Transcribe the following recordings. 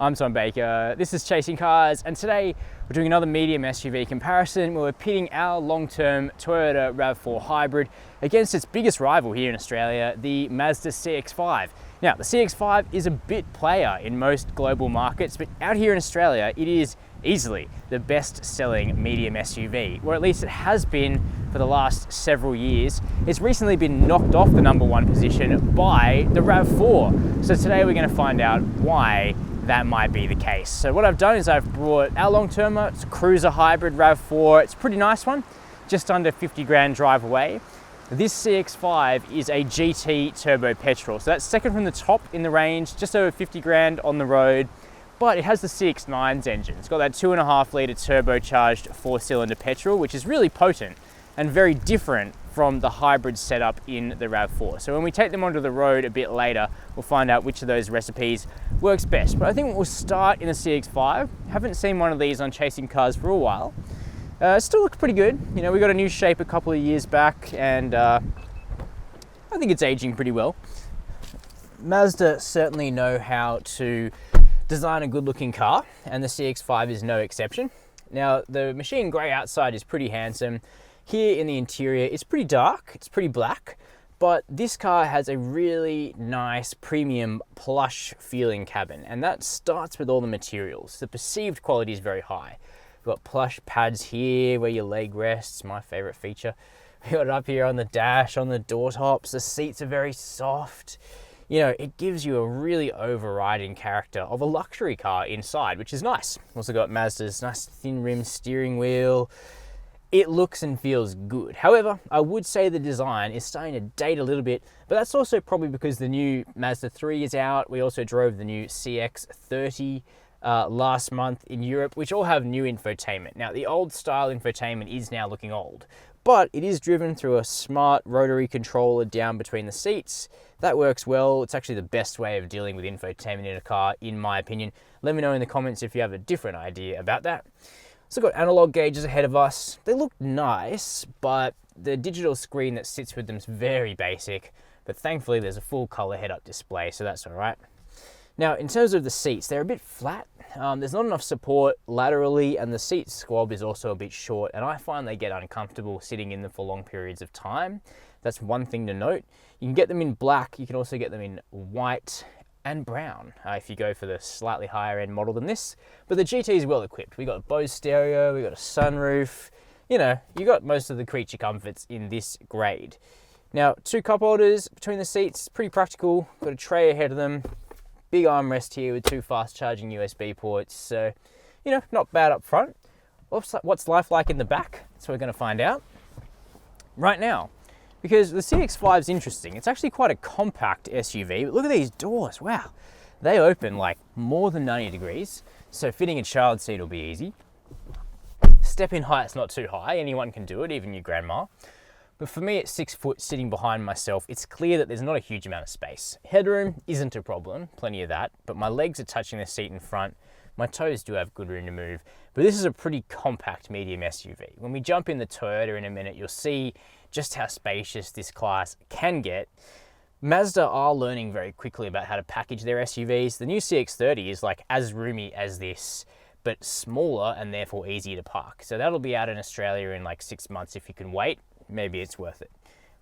I'm Tom Baker, this is Chasing Cars, and today we're doing another medium SUV comparison where we're pitting our long-term Toyota RAV4 hybrid against its biggest rival here in Australia, the Mazda CX-5. Now, the CX-5 is a bit player in most global markets, but out here in Australia, it is easily the best-selling medium SUV, or at least it has been for the last several years. It's recently been knocked off the #1 position by the RAV4. So today we're going to find out why that might be the case. So what I've done is I've brought our long-termer, it's a cruiser hybrid RAV4. It's a pretty nice one, just under 50 grand drive away. This CX-5 is a GT turbo petrol. So that's second from the top in the range, just over 50 grand on the road. But it has the CX-9's engine. It's got that 2.5 litre turbocharged 4-cylinder petrol, which is really potent and very different from the hybrid setup in the RAV4. So when we take them onto the road a bit later, we'll find out which of those recipes works best. But I think we'll start in the CX-5. Haven't seen one of these on Chasing Cars for a while. It still looks pretty good. You know, we got a new shape a couple of years back, and I think it's aging pretty well. Mazda certainly know how to design a good looking car, and the CX-5 is no exception. Now, the machine grey outside is pretty handsome. Here in the interior, it's pretty dark, it's pretty black, but this car has a really nice premium plush feeling cabin, and that starts with all the materials. The perceived quality is very high. We've got plush pads here where your leg rests, my favorite feature. We've got it up here on the dash, on the door tops. The seats are very soft. You know, it gives you a really overriding character of a luxury car inside, which is nice. Also got Mazda's nice thin rim steering wheel. It looks and feels good. However, I would say the design is starting to date a little bit, but that's also probably because the new Mazda 3 is out. We also drove the new CX-30 last month in Europe, which all have new infotainment. Now, the old style infotainment is now looking old, but it is driven through a smart rotary controller down between the seats. That works well. It's actually the best way of dealing with infotainment in a car, in my opinion. Let me know in the comments if you have a different idea about that. So got analog gauges ahead of us. They look nice, but the digital screen that sits with them is very basic, but thankfully there's a full color head-up display, so that's all right. Now, in terms of the seats, they're a bit flat. There's not enough support laterally, and the seat squab is also a bit short, and I find they get uncomfortable sitting in them for long periods of time. That's one thing to note. You can get them in black, you can also get them in white and brown if you go for the slightly higher end model than this. But the GT is well equipped. We got Bose stereo, we got a sunroof. You know, you got most of the creature comforts in this grade. Now, 2 cup holders between the seats, pretty practical. Got a tray ahead of them. Big armrest here with 2 fast charging USB ports. So, you know, not bad up front. What's life like in the back? That's what we're gonna find out right now. Because the CX-5 is interesting. It's actually quite a compact SUV, but look at these doors, wow. They open like more than 90 degrees, so fitting a child seat will be easy. Step-in height's not too high, anyone can do it, even your grandma. But for me at 6 foot sitting behind myself, it's clear that there's not a huge amount of space. Headroom isn't a problem, plenty of that, but my legs are touching the seat in front. My toes do have good room to move, but this is a pretty compact medium SUV. When we jump in the Toyota in a minute, you'll see just how spacious this class can get. Mazda are learning very quickly about how to package their SUVs. The new CX-30 is like as roomy as this, but smaller and therefore easier to park. So that'll be out in Australia in like 6 months if you can wait. Maybe it's worth it.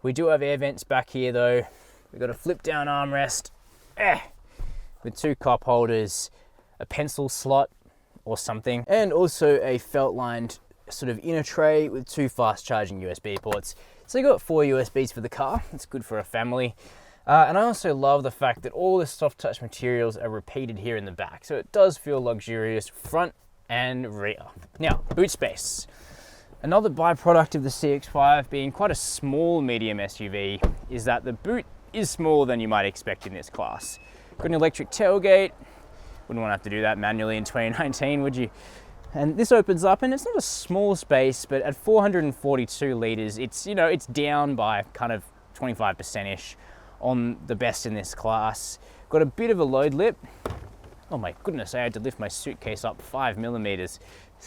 We do have air vents back here though. We've got a flip down armrest with 2 cup holders, a pencil slot or something, and also a felt lined sort of inner tray with 2 fast charging USB ports. So you got 4 USBs for the car. It's good for a family. And I also love the fact that all the soft touch materials are repeated here in the back. So it does feel luxurious front and rear. Now, boot space. Another byproduct of the CX-5 being quite a small medium SUV is that the boot is smaller than you might expect in this class. Got an electric tailgate. Wouldn't want to have to do that manually in 2019, would you? And this opens up, and it's not a small space, but at 442 litres, it's, you know, it's down by kind of 25%-ish on the best in this class. Got a bit of a load lip. Oh my goodness, I had to lift my suitcase up 5 millimeters.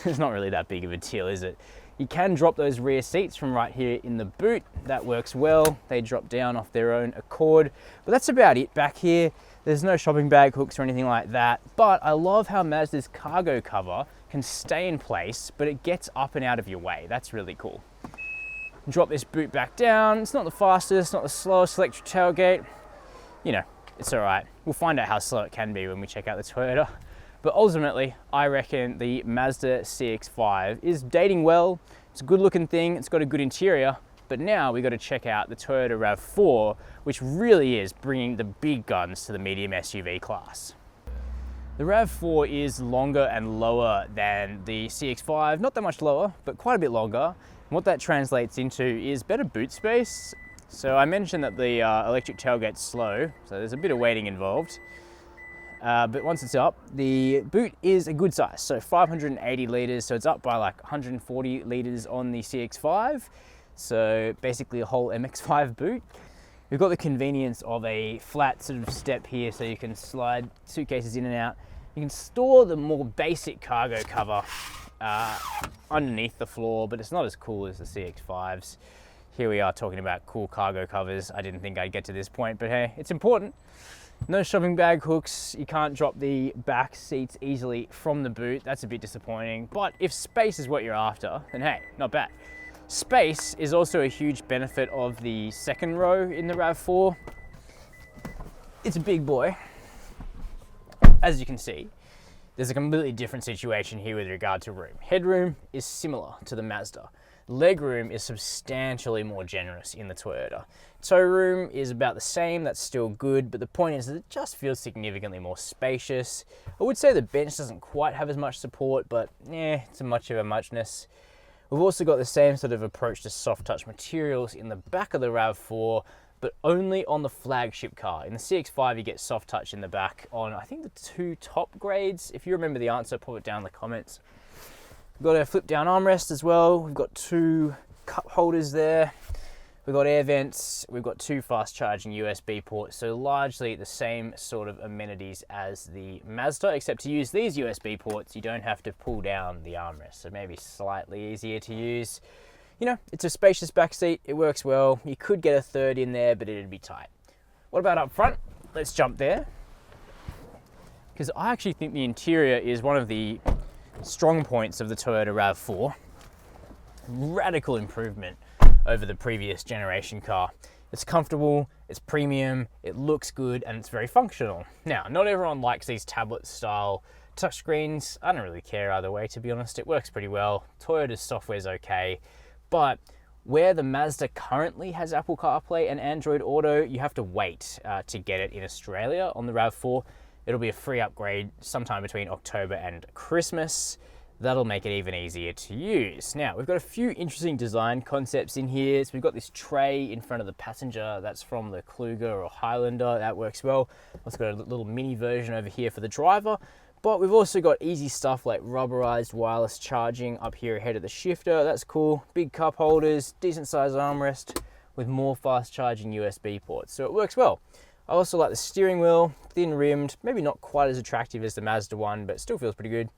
It's not really that big of a deal, is it? You can drop those rear seats from right here in the boot. That works well. They drop down off their own accord. But that's about it back here. There's no shopping bag hooks or anything like that. But I love how Mazda's cargo cover can stay in place, but it gets up and out of your way. That's really cool. Drop this boot back down. It's not the fastest, not the slowest electric tailgate. You know, it's all right. We'll find out how slow it can be when we check out the Toyota. But ultimately, I reckon the Mazda CX-5 is dating well. It's a good looking thing. It's got a good interior. But now we got to check out the Toyota RAV4, which really is bringing the big guns to the medium SUV class. The RAV4 is longer and lower than the CX-5. Not that much lower, but quite a bit longer. And what that translates into is better boot space. So I mentioned that the electric tailgate's slow, so there's a bit of waiting involved. But once it's up, the boot is a good size, so 580 litres, so it's up by like 140 litres on the CX-5, so basically a whole MX-5 boot. We've got the convenience of a flat sort of step here, so you can slide suitcases in and out. You can store the more basic cargo cover underneath the floor, but it's not as cool as the CX-5s. Here we are talking about cool cargo covers. I didn't think I'd get to this point, but hey, it's important. No shopping bag hooks. You can't drop the back seats easily from the boot. That's a bit disappointing. But if space is what you're after, then hey, not bad. Space is also a huge benefit of the second row in the RAV4. It's a big boy. As you can see, there's a completely different situation here with regard to room. Headroom is similar to the Mazda. Legroom is substantially more generous in the Toyota. Tow room is about the same, that's still good, but the point is that it just feels significantly more spacious. I would say the bench doesn't quite have as much support, but it's much of a muchness. We've also got the same sort of approach to soft touch materials in the back of the RAV4, but only on the flagship car. In the CX-5, you get soft touch in the back on, I think, the 2 top grades. If you remember the answer, put it down in the comments. We've got a flip down armrest as well. We've got 2 cup holders there. We've got air vents. We've got 2 fast charging USB ports. So largely the same sort of amenities as the Mazda, except to use these USB ports, you don't have to pull down the armrest. So maybe slightly easier to use. You know, it's a spacious back seat. It works well. You could get a third in there, but it'd be tight. What about up front? Let's jump there. Because I actually think the interior is one of the strong points of the Toyota RAV4. Radical improvement over the previous generation car. It's comfortable, it's premium, it looks good, and it's very functional. Now, not everyone likes these tablet style touchscreens. I don't really care either way, to be honest. It works pretty well. Toyota's software's okay, but where the Mazda currently has Apple CarPlay and Android Auto, you have to wait to get it in Australia on the RAV4. It'll be a free upgrade sometime between October and Christmas. That'll make it even easier to use. Now, we've got a few interesting design concepts in here. So we've got this tray in front of the passenger. That's from the Kluger or Highlander. That works well. Also got a little mini version over here for the driver. But we've also got easy stuff like rubberized wireless charging up here ahead of the shifter. That's cool. Big cup holders, decent sized armrest with more fast charging USB ports. So it works well. I also like the steering wheel, thin rimmed, maybe not quite as attractive as the Mazda one, but still feels pretty good.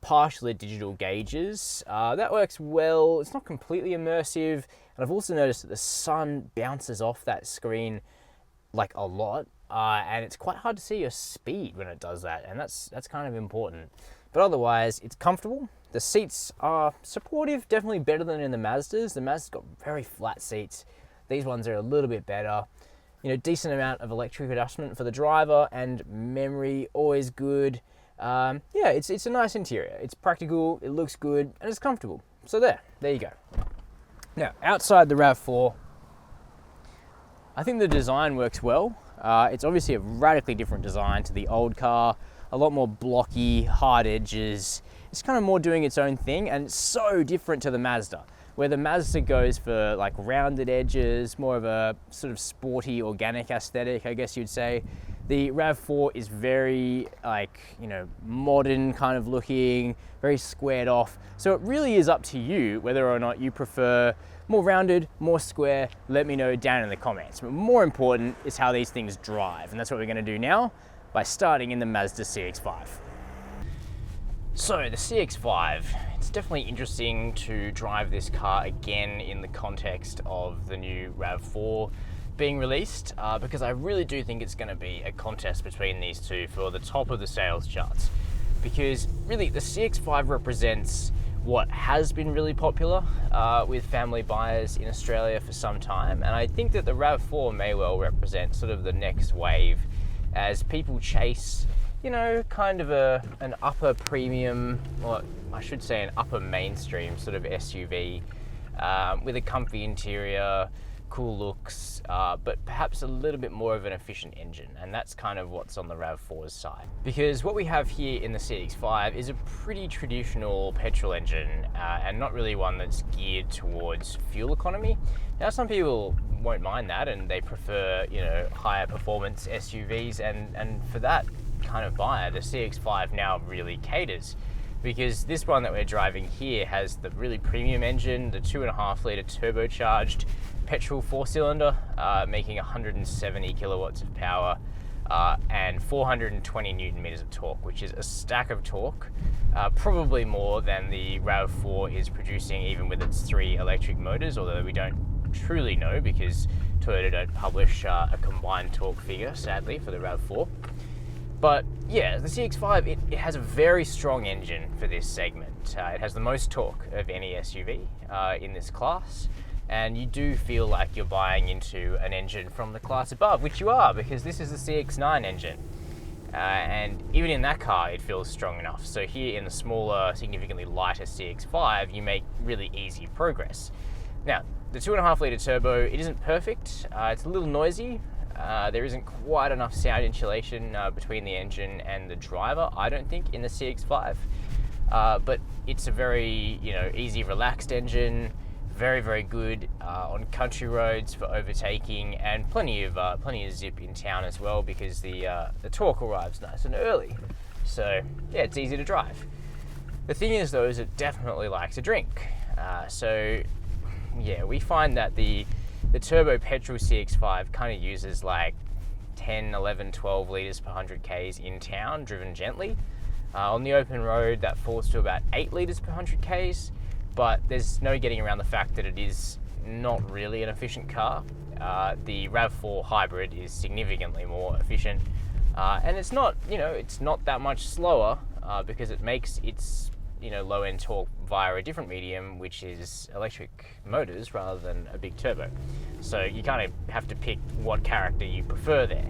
Partially digital gauges, that works well. It's not completely immersive, and I've also noticed that the sun bounces off that screen like a lot, and it's quite hard to see your speed when it does that, and that's kind of important. But otherwise, it's comfortable. The seats are supportive, definitely better than in the Mazdas. The Mazda's got very flat seats. These ones are a little bit better. You know, decent amount of electric adjustment for the driver, and memory, always good. Yeah, it's a nice interior. It's practical, it looks good, and it's comfortable. So there you go. Now, outside the RAV4, I think the design works well. It's obviously a radically different design to the old car, a lot more blocky, hard edges. It's kind of more doing its own thing, and it's so different to the Mazda, where the Mazda goes for like rounded edges, more of a sort of sporty, organic aesthetic, I guess you'd say. The RAV4 is very, like, you know, modern kind of looking, very squared off. So it really is up to you whether or not you prefer more rounded, more square. Let me know down in the comments. But more important is how these things drive. And that's what we're gonna do now by starting in the Mazda CX-5. So the CX-5, it's definitely interesting to drive this car again in the context of the new RAV4 being released, because I really do think it's going to be a contest between these two for the top of the sales charts. Because really the CX-5 represents what has been really popular with family buyers in Australia for some time, and I think that the RAV4 may well represent sort of the next wave as people chase, you know, kind of an upper premium, or I should say an upper mainstream sort of SUV with a comfy interior, cool looks, but perhaps a little bit more of an efficient engine, and that's kind of what's on the RAV4's side. Because what we have here in the CX-5 is a pretty traditional petrol engine, and not really one that's geared towards fuel economy. Now, some people won't mind that, and they prefer, you know, higher performance SUVs, and for that kind of buyer, the CX-5 now really caters, because this one that we're driving here has the really premium engine, the 2.5 litre turbocharged petrol 4-cylinder, making 170 kilowatts of power and 420 newton meters of torque, which is a stack of torque, probably more than the RAV4 is producing even with its 3 electric motors, although we don't truly know because Toyota don't publish a combined torque figure, sadly, for the RAV4. But yeah, the CX-5, it has a very strong engine for this segment. It has the most torque of any SUV in this class, and you do feel like you're buying into an engine from the class above, which you are, because this is the CX-9 engine. And even in that car, it feels strong enough. So here in the smaller, significantly lighter CX-5, you make really easy progress. Now, the 2.5 litre turbo, it isn't perfect. It's a little noisy. There isn't quite enough sound insulation between the engine and the driver, I don't think, in the CX-5. But it's a very, you know, easy, relaxed engine, very, very good on country roads for overtaking, and plenty of zip in town as well, because the torque arrives nice and early. So yeah, it's easy to drive. The thing is, though, is it definitely likes to drink. So yeah, we find that the turbo petrol CX-5 kind of uses like 10, 11, 12 litres per 100 Ks in town, driven gently. On the open road, that falls to about 8 litres per 100 Ks, but there's no getting around the fact that it is not really an efficient car. The RAV4 hybrid is significantly more efficient, and it's not, you know, it's not that much slower because it makes its, you know, low-end torque via a different medium, which is electric motors rather than a big turbo. So you kind of have to pick what character you prefer there.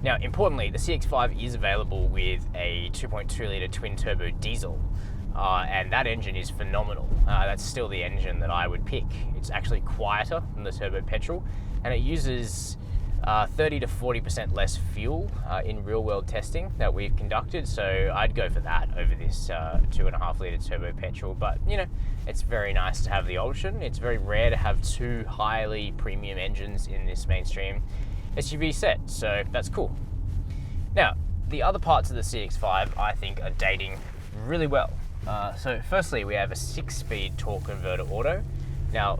Now, importantly, the CX-5 is available with a 2.2 litre twin-turbo diesel, and that engine is phenomenal. That's still the engine that I would pick. It's actually quieter than the turbo petrol, and it uses 30 to 40% less fuel in real-world testing that we've conducted, so I'd go for that over this 2.5 litre turbo petrol. But, you know, it's very nice to have the option. It's very rare to have two highly premium engines in this mainstream SUV set, so that's cool. Now, the other parts of the CX-5, I think, are dating really well. So firstly, we have a 6-speed torque converter auto. Now,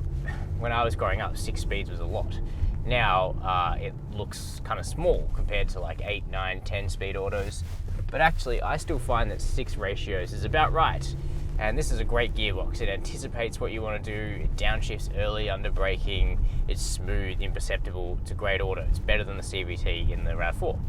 when I was growing up, 6 speeds was a lot. Now it looks kind of small compared to like 8, 9, 10 speed autos, but actually I still find that 6 ratios is about right. And this is a great gearbox. It anticipates what you want to do, it downshifts early under braking, it's smooth, imperceptible. It's a great auto. It's better than the CVT in the RAV4.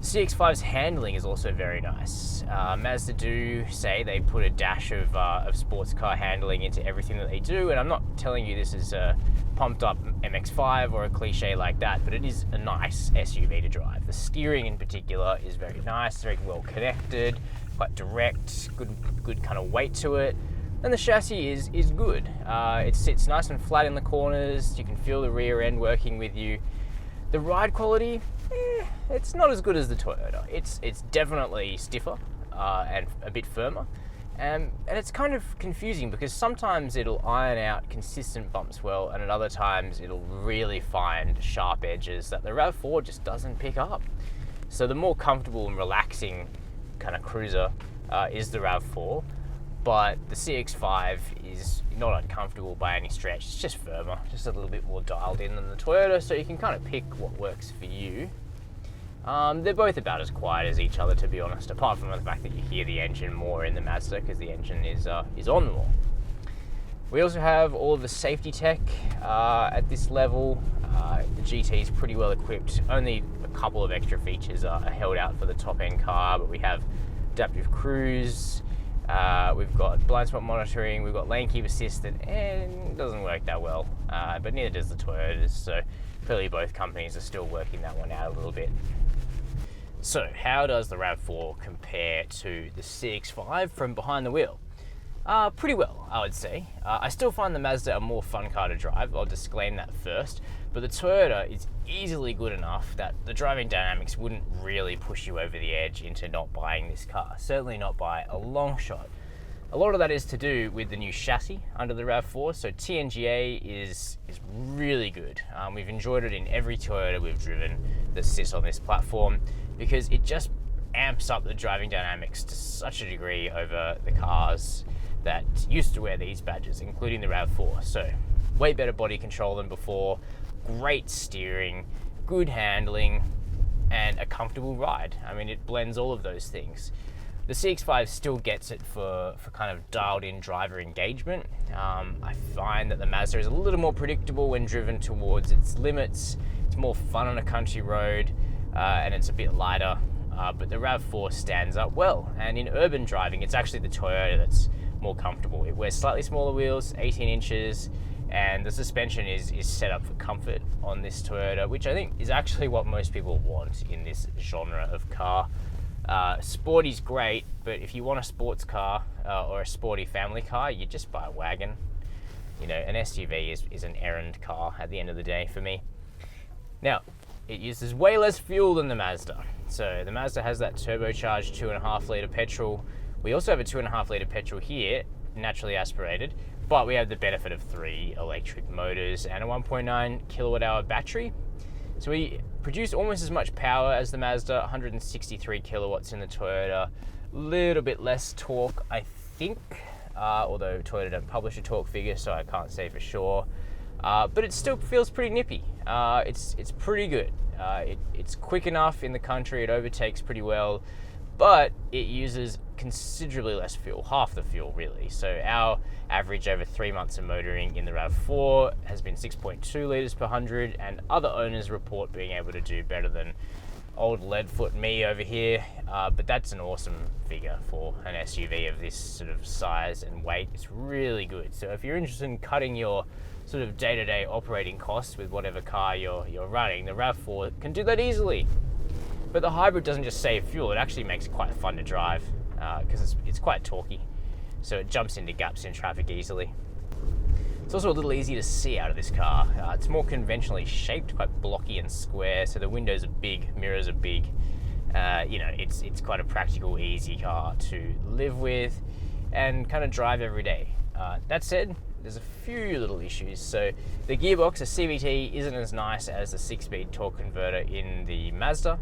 CX-5's handling is also very nice. Mazda do say they put a dash of sports car handling into everything that they do, and I'm not telling you this is a pumped up MX-5 or a cliche like that, but it is a nice SUV to drive. The steering in particular is very nice, very well connected, quite direct, good kind of weight to it, and the chassis is good. It sits nice and flat in the corners. You can feel the rear end working with you. The ride quality, it's not as good as the Toyota. It's definitely stiffer and a bit firmer. And it's kind of confusing because sometimes it'll iron out consistent bumps well, and at other times it'll really find sharp edges that the RAV4 just doesn't pick up. So the more comfortable and relaxing kind of cruiser is the RAV4, but the CX-5 is not uncomfortable by any stretch. It's just firmer, just a little bit more dialed in than the Toyota, so you can kind of pick what works for you. They're both about as quiet as each other, to be honest, apart from the fact that you hear the engine more in the Mazda because the engine is on more. We also have all of the safety tech at this level. The GT is pretty well equipped. Only a couple of extra features are held out for the top end car, but we have adaptive cruise, we've got blind spot monitoring, we've got lane keep assist, and it doesn't work that well, but neither does the Toyotas, so clearly both companies are still working that one out a little bit. So how does the RAV4 compare to the CX-5 from behind the wheel? Pretty well, I would say. I still find the Mazda a more fun car to drive, I'll disclaim that first, but the Toyota is easily good enough that the driving dynamics wouldn't really push you over the edge into not buying this car, certainly not by a long shot. A lot of that is to do with the new chassis under the RAV4, so TNGA is really good. We've enjoyed it in every Toyota we've driven that sits on this platform because it just amps up the driving dynamics to such a degree over the cars that used to wear these badges, including the RAV4. So way better body control than before, great steering, good handling, and a comfortable ride. I mean, it blends all of those things. The CX-5 still gets it for kind of dialed in driver engagement. I find that the Mazda is a little more predictable when driven towards its limits. It's more fun on a country road, and it's a bit lighter, but the RAV4 stands up well. And in urban driving, it's actually the Toyota that's more comfortable. It wears slightly smaller wheels, 18 inches, and the suspension is set up for comfort on this Toyota, which I think is actually what most people want in this genre of car. Sporty's great, but if you want a sports car or a sporty family car, you just buy a wagon. You know, an SUV is an errand car at the end of the day for me. Now, it uses way less fuel than the Mazda. So the Mazda has that turbocharged 2.5 litre petrol. We also have a 2.5 litre petrol here, naturally aspirated, but we have the benefit of 3 electric motors and a 1.9 kilowatt hour battery. So we produce almost as much power as the Mazda, 163 kilowatts in the Toyota, a little bit less torque, I think, although Toyota don't publish a torque figure, so I can't say for sure. But it still feels pretty nippy. It's pretty good. It's quick enough in the country, it overtakes pretty well, but it uses considerably less fuel, half the fuel really. So our average over 3 months of motoring in the RAV4 has been 6.2 litres per 100, and other owners report being able to do better than old leadfoot me over here, but that's an awesome figure for an SUV of this sort of size and weight. It's really good. So if you're interested in cutting your sort of day-to-day operating costs with whatever car you're running, the RAV4 can do that easily. But the hybrid doesn't just save fuel, it actually makes it quite fun to drive because it's quite torquey. So it jumps into gaps in traffic easily. It's also a little easy to see out of this car. It's more conventionally shaped, quite blocky and square, so the windows are big, mirrors are big. You know, it's quite a practical, easy car to live with and kind of drive every day. That said, there's a few little issues. So the gearbox, a CVT, isn't as nice as the 6-speed torque converter in the Mazda.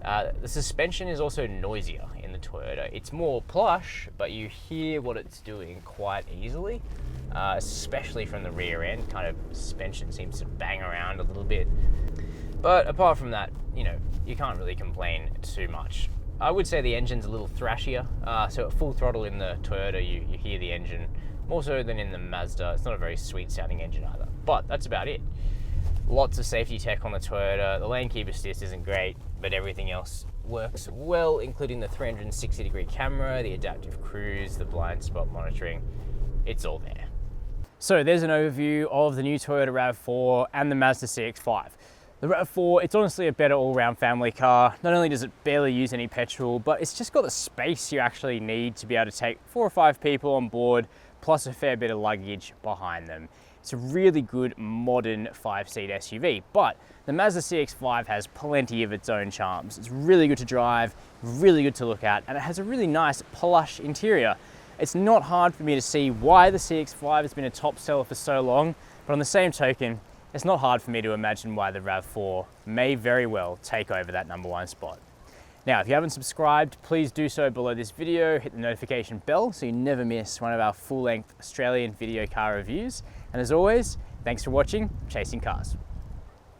The suspension is also noisier in the Toyota. It's more plush, but you hear what it's doing quite easily, especially from the rear end. Kind of suspension seems to bang around a little bit. But apart from that, you know, you can't really complain too much. I would say the engine's a little thrashier. So at full throttle in the Toyota, you hear the engine more so than in the Mazda. It's not a very sweet sounding engine either, but that's about it. Lots of safety tech on the Toyota. The lane keep assist isn't great, but everything else works well, including the 360-degree camera, the adaptive cruise, the blind spot monitoring. It's all there. So there's an overview of the new Toyota RAV4 and the Mazda CX-5. The RAV4, it's honestly a better all-round family car. Not only does it barely use any petrol, but it's just got the space you actually need to be able to take 4 or 5 people on board, plus a fair bit of luggage behind them. It's a really good modern 5-seat SUV, but the Mazda CX-5 has plenty of its own charms. It's really good to drive, really good to look at, and it has a really nice plush interior. It's not hard for me to see why the CX-5 has been a top seller for so long, but on the same token, it's not hard for me to imagine why the RAV4 may very well take over that #1 spot. Now, if you haven't subscribed, please do so below this video. Hit the notification bell so you never miss one of our full-length Australian video car reviews. And as always, thanks for watching Chasing Cars.